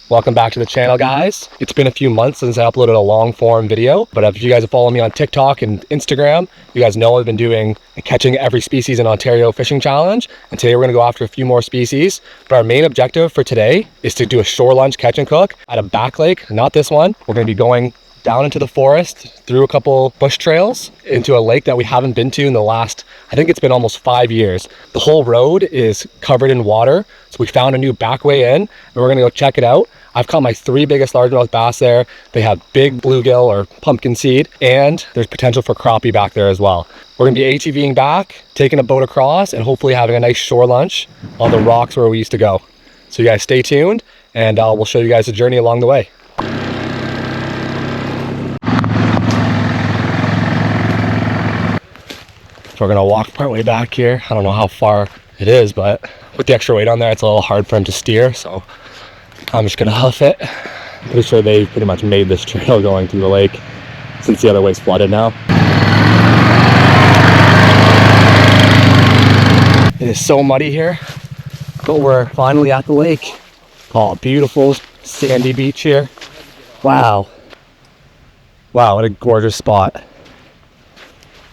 Welcome back to the channel, guys. It's been a few months since I uploaded a long form video, but if you guys have followed me on TikTok and Instagram, you guys know I've been doing a catching every species in Ontario fishing challenge, and today we're going to go after a few more species. But our main objective for today is to do a shore lunch catch and cook at a back lake, not this one. We're going to be going down into the forest, through a couple bush trails, into a lake that we haven't been to in the last, I think it's been almost 5 years. The whole road is covered in water, so we found a new back way in, and we're gonna go check it out. I've caught my 3 biggest largemouth bass there. They have big bluegill or pumpkinseed, and there's potential for crappie back there as well. We're gonna be ATVing back, taking a boat across, and hopefully having a nice shore lunch on the rocks where we used to go. So you guys stay tuned, and we'll show you guys the journey along the way. So we're gonna walk part way back here. I don't know how far it is, but with the extra weight on there, it's a little hard for him to steer, so I'm just gonna hoof it. Pretty sure they pretty much made this trail going through the lake since the other way's flooded now. It is so muddy here, but we're finally at the lake. Oh, beautiful sandy beach here. Wow. Wow, what a gorgeous spot.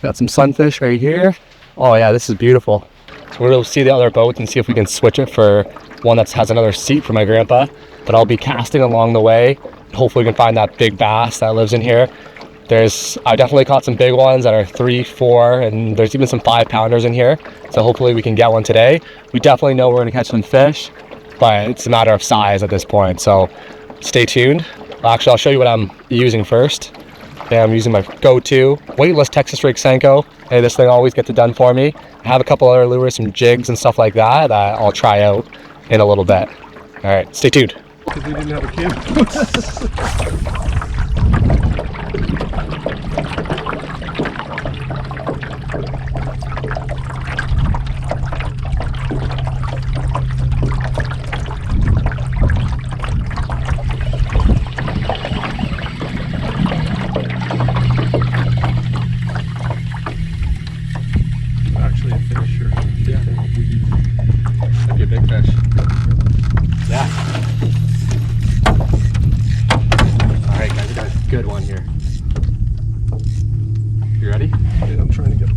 Got some sunfish right here. Oh yeah, this is beautiful. So we're gonna see the other boats and see if we can switch it for one that has another seat for my grandpa. But I'll be casting along the way. Hopefully we can find that big bass that lives in here. I definitely caught some big ones that are 3, 4, and there's even some 5-pounders in here. So hopefully we can get one today. We definitely know we're gonna catch some fish, but it's a matter of size at this point. So stay tuned. Actually, I'll show you what I'm using first. Okay, I'm using my go-to weightless Texas rig Senko. Hey, this thing always gets it done for me. I have a couple other lures, some jigs and stuff like that I'll try out in a little bit. All right, stay tuned. Because we didn't have a camera. Good one here. You ready? Yeah, I'm trying to get him.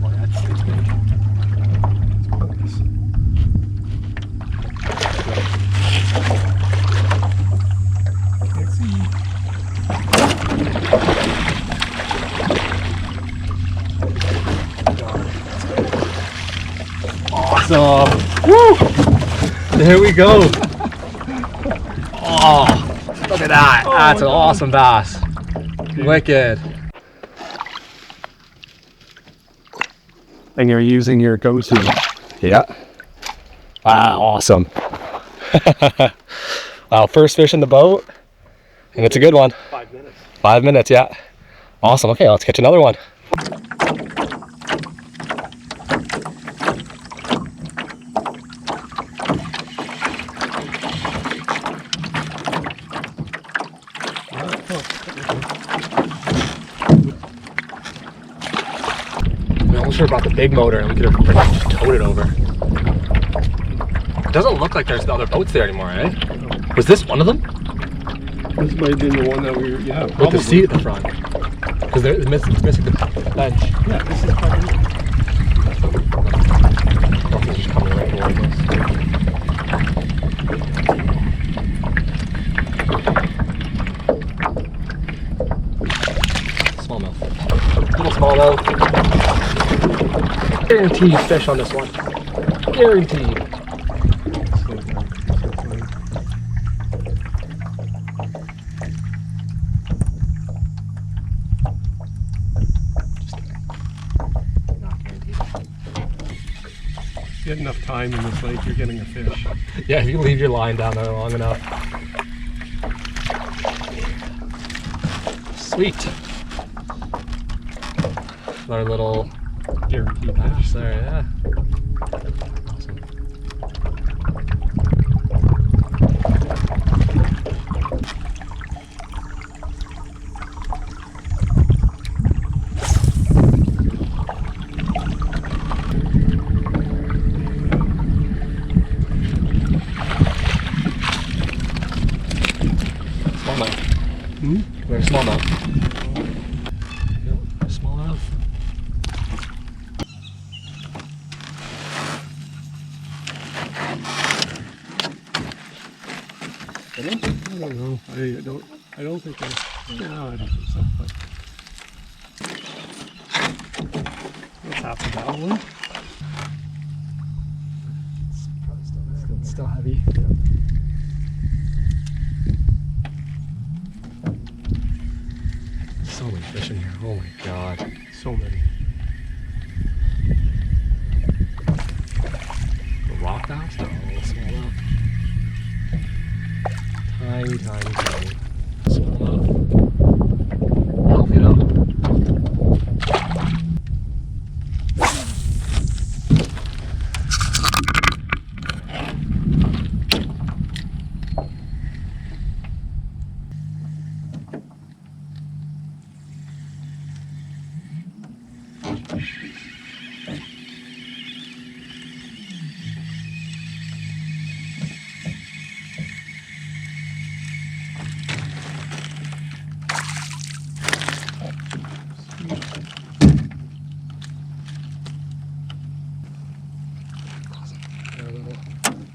Oh, that's big. Can't see. Awesome. Woo! There we go. Oh, look at that. That's an awesome bass. Wicked. And you're using your go-to. Yeah. Wow, awesome. Wow, first fish in the boat. And it's a good one. 5 minutes. 5 minutes, yeah. Awesome. Okay, let's catch another one. I'm sure about the big motor, and we could have pretty much just towed it over. It doesn't look like there's the other boats there anymore, eh? Was this one of them? This might have been the one that we were, yeah, With the seat at the front. Because it's missing the bench. Yeah, this is probably it. Oh, he's just coming right towards us. Smallmouth. Little smallmouth. Guaranteed fish on this one. Guaranteed. Not guaranteed. Get enough time in this lake, you're getting a fish. Yeah, if you leave your line down there long enough. Sweet. Our little Guaranteed bass fish. there, yeah. Awesome. Where's smallmouth? Nope, smallmouth. I don't know. I don't think I. No, I don't think so. But what's happened to that one? It's still heavy. So many fish in here. Oh my god. So many. The rock bass? Oh, smallmouth. Tiny, tiny, tiny. Smallmouth. Help you know.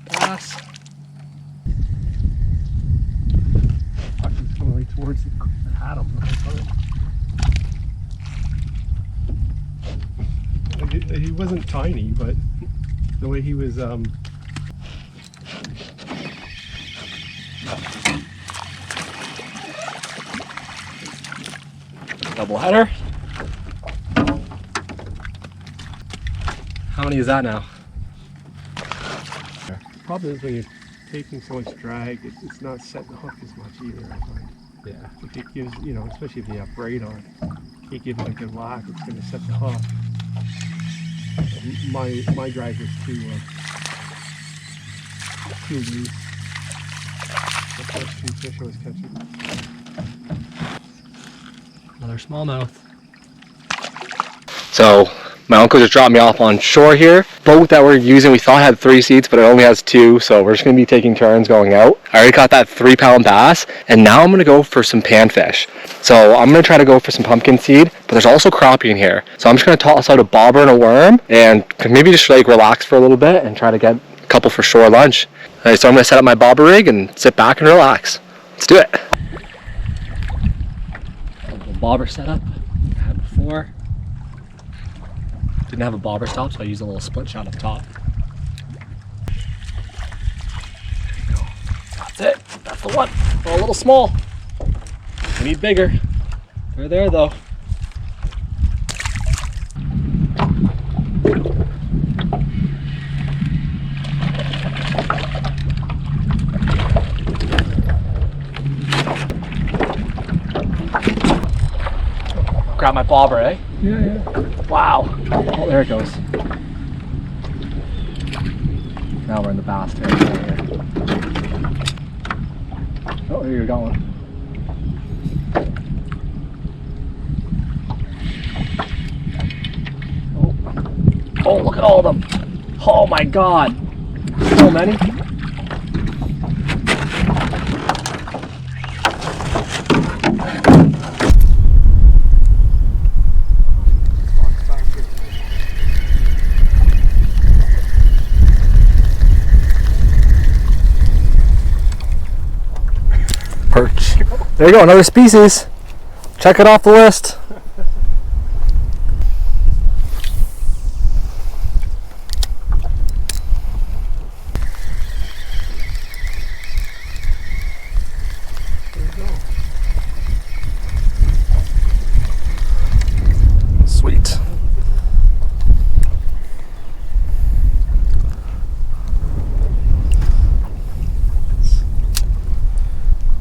Bass. It's coming right towards the Adam. He wasn't tiny, but the way he was. Double header. How many is that now? Problem is when you're taking so much drag, it's not setting the hook as much either. I find. Yeah. If it gives, you know, especially if you have braid on, you give it a good lock, it's going to set the hook. My drag was too loose. The first two fish I was catching. Another smallmouth. So my uncle just dropped me off on shore here. Boat that we're using, we thought had 3 seats, but it only has 2, so we're just gonna be taking turns going out. I already caught that 3-pound bass, and now I'm gonna go for some panfish. So I'm gonna try to go for some pumpkinseed, but there's also crappie in here. So I'm just gonna toss out a bobber and a worm, and maybe just like relax for a little bit and try to get a couple for shore lunch. All right, so I'm gonna set up my bobber rig and sit back and relax. Let's do it. A little bobber setup I had before. Didn't have a bobber stop, so I used a little split shot up top. There you go. That's it. That's the one. Oh, a little small. We need bigger. They're there though. Grab my bobber, eh? Yeah. Wow. Oh, there it goes. Now we're in the bass territory here. Oh, here you got one. Oh, look at all of them. Oh my God. So many. Perch. There you go, another species. Check it off the list. There you go. Sweet.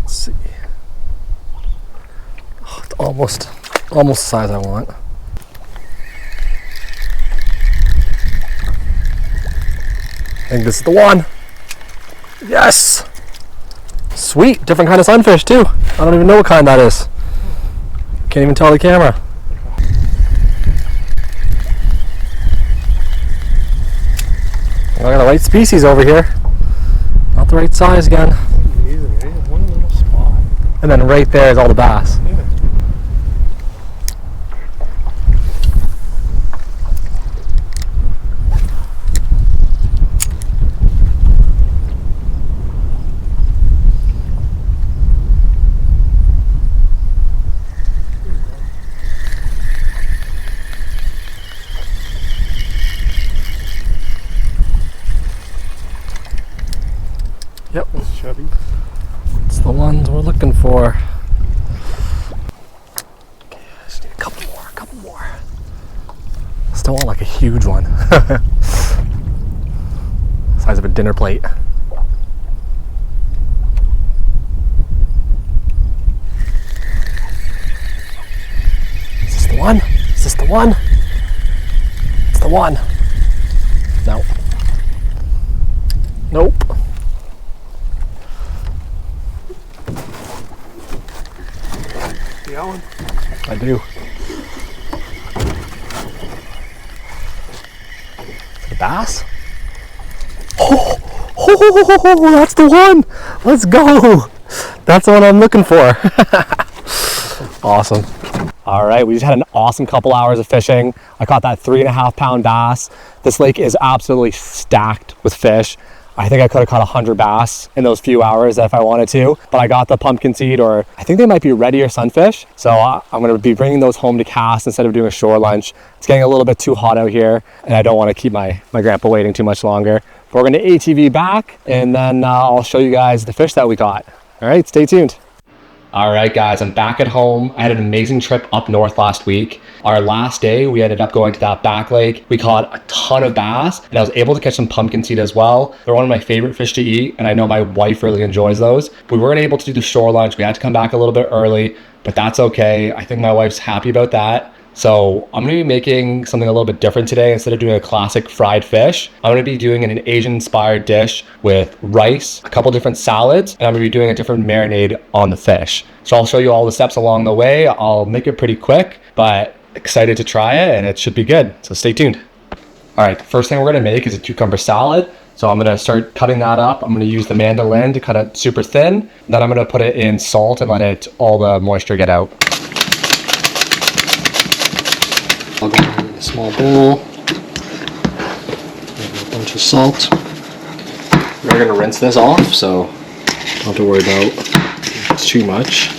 See. Oh, it's almost the size I want. I think this is the one. Yes! Sweet, different kind of sunfish too. I don't even know what kind that is. Can't even tell the camera. I got the right species over here. Not the right size again. Amazing, eh? One little spot. And then right there is all the bass. Yeah. Yep. That's chubby. It's the ones we're looking for. Okay, I just need a couple more. Still want like a huge one. Size of a dinner plate. Is this the one? Is this the one? It's the one. No. Nope. See that one? I do. A bass? Oh, that's the one. Let's go. That's the one I'm looking for. Awesome. All right, we just had an awesome couple hours of fishing. I caught that 3.5 pound bass. This lake is absolutely stacked with fish. I think I could have caught 100 bass in those few hours if I wanted to, but I got the pumpkinseed, or I think they might be reddy or sunfish. So I'm gonna be bringing those home to cast instead of doing a shore lunch. It's getting a little bit too hot out here and I don't wanna keep my grandpa waiting too much longer. But we're gonna ATV back and then I'll show you guys the fish that we caught. All right, stay tuned. All right, guys, I'm back at home. I had an amazing trip up north last week. Our last day, we ended up going to that back lake. We caught a ton of bass, and I was able to catch some pumpkinseed as well. They're one of my favorite fish to eat, and I know my wife really enjoys those. We weren't able to do the shore lunch. We had to come back a little bit early, but that's okay. I think my wife's happy about that. So I'm gonna be making something a little bit different today. Instead of doing a classic fried fish, I'm gonna be doing an Asian inspired dish with rice, a couple different salads, and I'm gonna be doing a different marinade on the fish. So I'll show you all the steps along the way. I'll make it pretty quick, but excited to try it and it should be good. So stay tuned. All right, the first thing we're gonna make is a cucumber salad. So I'm gonna start cutting that up. I'm gonna use the mandolin to cut it super thin. Then I'm gonna put it in salt and let all the moisture get out. I'll go in a small bowl, a bunch of salt. We're gonna rinse this off, so don't have to worry about too much.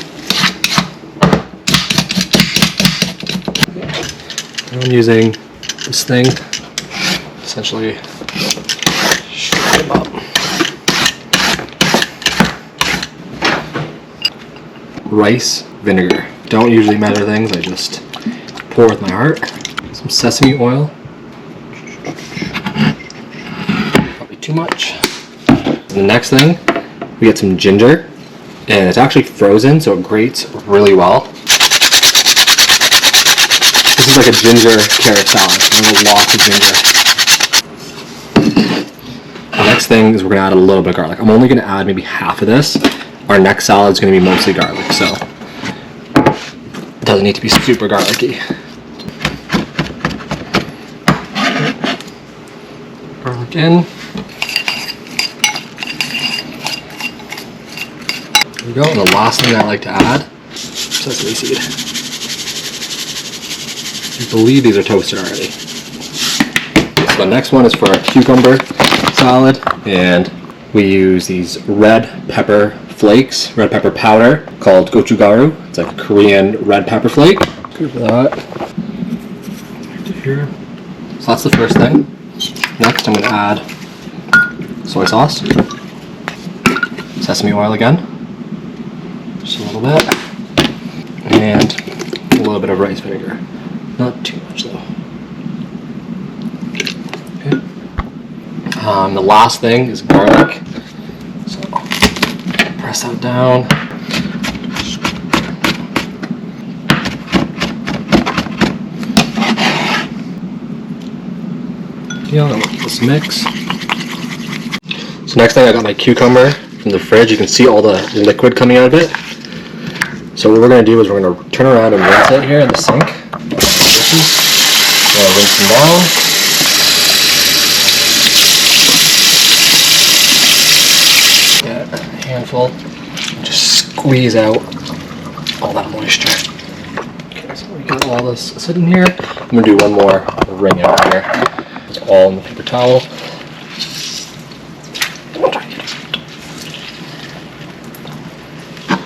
I'm using this thing, essentially shred them up. Rice vinegar. Don't usually measure things, I just pour with my heart. Some sesame oil. Probably too much. The next thing, we get some ginger, and it's actually frozen, so it grates really well. This is like a ginger carrot salad. There's lots of ginger. The next thing is we're gonna add a little bit of garlic. I'm only gonna add maybe half of this. Our next salad is gonna be mostly garlic, so it doesn't need to be super garlicky. Garlic in. There we go. And the last thing I like to add, sesame seed. I believe these are toasted already. So the next one is for our cucumber salad, and we use these red pepper flakes, red pepper powder called gochugaru. It's like a Korean red pepper flake. Good for that. Right to here. So that's the first thing. Next, I'm going to add soy sauce, sesame oil again, just a little bit, and a little bit of rice vinegar. Not too much though. Okay. The last thing is garlic. So press that down. Yeah, let's mix. So next thing, I got my cucumber in the fridge. You can see all the liquid coming out of it. So what we're going to do is we're going to turn around and rinse it here in the sink. We're going to rinse them down. Get a handful and just squeeze out moisture. Okay, so we got all this sitting here. I'm gonna do one more ring out here. It's all in the paper towel.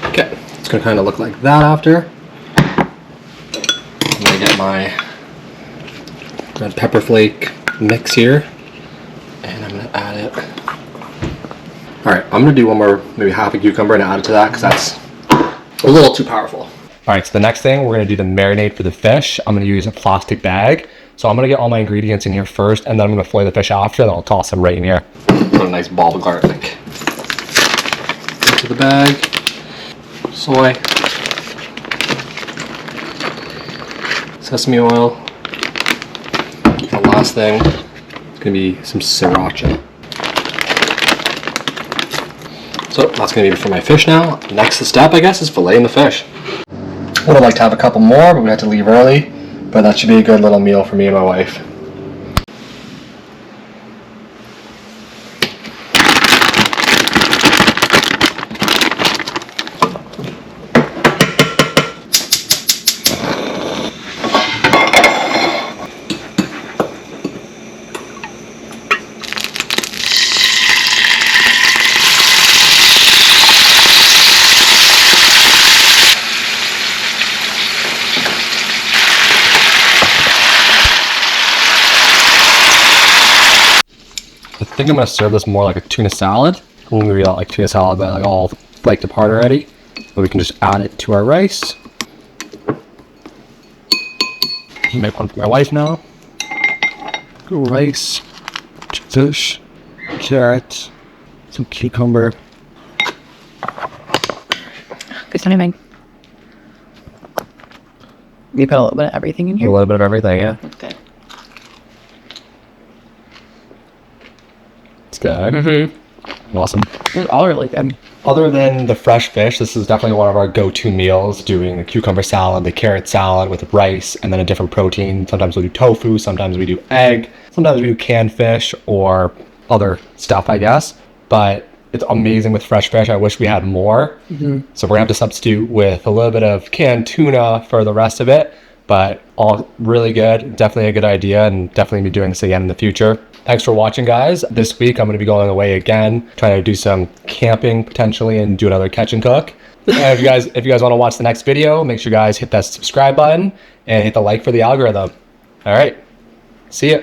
Okay, it's gonna kind of look like that after. I'm gonna get my red pepper flake mix here, and I'm gonna add it. All right, I'm gonna do one more, maybe half a cucumber, and add it to that because that's a little too powerful. All right, so the next thing, we're gonna do the marinade for the fish. I'm gonna use a plastic bag. So I'm gonna get all my ingredients in here first, and then I'm gonna fillet the fish after, and I'll toss them right in here. Put a nice ball of garlic into the bag. Soy. Sesame oil. And the last thing is gonna be some sriracha. So that's gonna be it for my fish now. Next step, I guess, is filleting the fish. Would have liked to have a couple more, but we had to leave early. But that should be a good little meal for me and my wife. I think I'm gonna serve this more like a tuna salad. Maybe not like tuna salad, but like all flaked apart already. But we can just add it to our rice. Make one for my wife now. Rice, fish, carrot, some cucumber. Good timing. You put a little bit of everything in here? A little bit of everything, yeah. Okay. It's good. Mm-hmm. Awesome. It's all really good. Other than the fresh fish, this is definitely one of our go-to meals, doing the cucumber salad, the carrot salad with rice, and then a different protein. Sometimes we do tofu, sometimes we do egg, sometimes we do canned fish or other stuff, I guess. But it's amazing with fresh fish. I wish we had more. Mm-hmm. So we're gonna have to substitute with a little bit of canned tuna for the rest of it. But all really good. Definitely a good idea, and definitely be doing this again in the future. Thanks for watching, guys. This week I'm going to be going away again, trying to do some camping potentially and do another catch and cook. And if you guys want to watch the next video, make sure you guys hit that subscribe button and hit the like for the algorithm. All right, see ya.